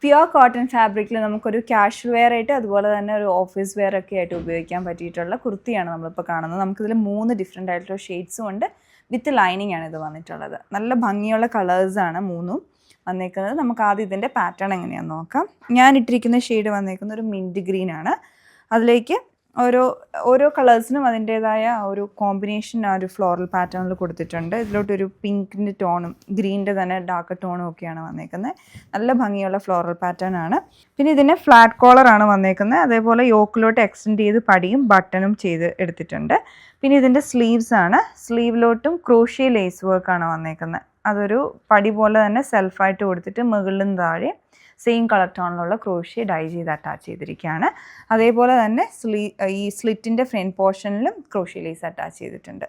Pure cotton ഫാബ്രിക്കിൽ നമുക്കൊരു casual wear ആയിട്ട് അതുപോലെ തന്നെ ഒരു ഓഫീസ് വെയർ ഒക്കെ ആയിട്ട് ഉപയോഗിക്കാൻ പറ്റിയിട്ടുള്ള കുർത്തിയാണ് നമ്മളിപ്പോൾ കാണുന്നത്. നമുക്കിതിൽ 3 ഡിഫറെൻ്റ് ആയിട്ടുള്ള ഷെയ്ഡ്സും ഉണ്ട്. വിത്ത് ലൈനിങ് ആണ് ഇത് വന്നിട്ടുള്ളത്. നല്ല ഭംഗിയുള്ള കളേഴ്സാണ് 3ഉം വന്നേക്കുന്നത്. നമുക്ക് ആദ്യം ഇതിൻ്റെ പാറ്റേൺ എങ്ങനെയാണെന്ന് നോക്കാം. ഞാൻ ഇട്ടിരിക്കുന്ന ഷെയ്ഡ് വന്നേക്കുന്നത് ഒരു മിൻറ്റ് ഗ്രീൻ ആണ്. അതിലേക്ക് ഓരോ കളേഴ്സിനും അതിൻ്റേതായ ഒരു കോമ്പിനേഷൻ ആ ഒരു ഫ്ലോറൽ പാറ്റേണിൽ കൊടുത്തിട്ടുണ്ട്. ഇതിലോട്ടൊരു പിങ്കിൻ്റെ ടോണും ഗ്രീനിൻ്റെ തന്നെ ഡാർക്ക് ടോണും ഒക്കെയാണ് വന്നേക്കുന്നത്. നല്ല ഭംഗിയുള്ള ഫ്ലോറൽ പാറ്റേൺ ആണ്. പിന്നെ ഇതിന് ഫ്ലാറ്റ് കോളറാണ് വന്നേക്കുന്നത്. അതേപോലെ യോക്കിലോട്ട് എക്സ്റ്റെൻഡ് ചെയ്ത് പടിയും ബട്ടണും ചെയ്ത് എടുത്തിട്ടുണ്ട്. പിന്നെ ഇതിൻ്റെ സ്ലീവ്സ് ആണ്. സ്ലീവിലോട്ടും ക്രോഷ്യ ലേസ് വർക്കാണ് വന്നേക്കുന്നത്. അതൊരു പടി പോലെ തന്നെ സെൽഫായിട്ട് കൊടുത്തിട്ട് മുകളിലും താഴെ സെയിം കളർ ടോണിലുള്ള ക്രോഷ്യ ഡൈ ചെയ്ത് അറ്റാച്ച് ചെയ്തിരിക്കുകയാണ്. അതേപോലെ തന്നെ ഈ സ്ലിറ്റിൻ്റെ ഫ്രണ്ട് പോർഷനിലും ക്രോഷ്യ ലേസ് അറ്റാച്ച് ചെയ്തിട്ടുണ്ട്.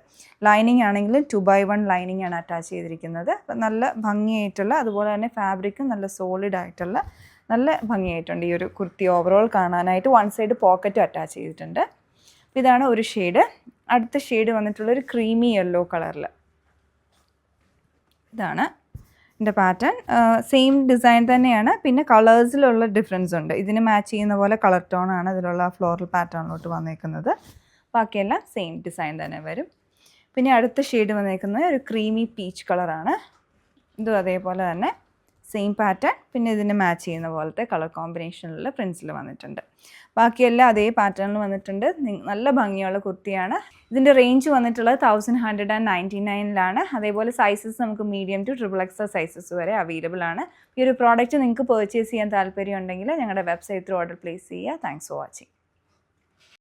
ലൈനിങ് ആണെങ്കിലും 2x1 ലൈനിങ് ആണ് അറ്റാച്ച് ചെയ്തിരിക്കുന്നത്. അപ്പം നല്ല ഭംഗിയായിട്ടുള്ള, അതുപോലെ തന്നെ ഫാബ്രിക്കും നല്ല സോളിഡ് ആയിട്ടുള്ള നല്ല ഭംഗിയായിട്ടുണ്ട് ഈ ഒരു കുർത്തി ഓവറോൾ കാണാനായിട്ട്. വൺ സൈഡ് പോക്കറ്റും അറ്റാച്ച് ചെയ്തിട്ടുണ്ട്. ഇതാണ് ഒരു ഷെയ്ഡ്. അടുത്ത ഷെയ്ഡ് വന്നിട്ടുള്ളൊരു ക്രീമി യെല്ലോ കളറിൽ. ഇതാണ് ഇതിൻ്റെ പാറ്റേൺ. സെയിം ഡിസൈൻ തന്നെയാണ്. പിന്നെ കളേഴ്സിലുള്ള ഡിഫറൻസ് ഉണ്ട്. ഇതിന് മാച്ച് ചെയ്യുന്ന പോലെ കളർ ടോണാണ് ഇതിലുള്ള ഫ്ലോറൽ പാറ്റേണിലോട്ട് വന്നേക്കുന്നത്. ബാക്കിയെല്ലാം സെയിം ഡിസൈൻ തന്നെ വരും. പിന്നെ അടുത്ത ഷെയ്ഡ് വന്നേക്കുന്നത് ഒരു ക്രീമി പീച്ച് കളറാണ്. ഇതും അതേപോലെ തന്നെ സെയിം പാറ്റേൺ. പിന്നെ ഇതിന് മാച്ച് ചെയ്യുന്ന പോലത്തെ കളർ കോമ്പിനേഷനിലുള്ള പ്രിൻസിൽ വന്നിട്ടുണ്ട്. ബാക്കിയെല്ലാം അതേ പാറ്റേണിൽ വന്നിട്ടുണ്ട്. നല്ല ഭംഗിയുള്ള കുർത്തിയാണ്. ഇതിൻ്റെ റേഞ്ച് വന്നിട്ടുള്ളത് 1199 അതേപോലെ സൈസസ് നമുക്ക് മീഡിയം ടു XXL സൈസസ് വരെ അവൈലബിൾ ആണ്. ഈ ഒരു പ്രോഡക്റ്റ് നിങ്ങൾക്ക് പർച്ചേസ് ചെയ്യാൻ താല്പര്യം ഉണ്ടെങ്കിൽ ഞങ്ങളുടെ വെബ്സൈറ്റ് ത്രൂ ഓർഡർ പ്ലേസ് ചെയ്യുക. Thanks for watching.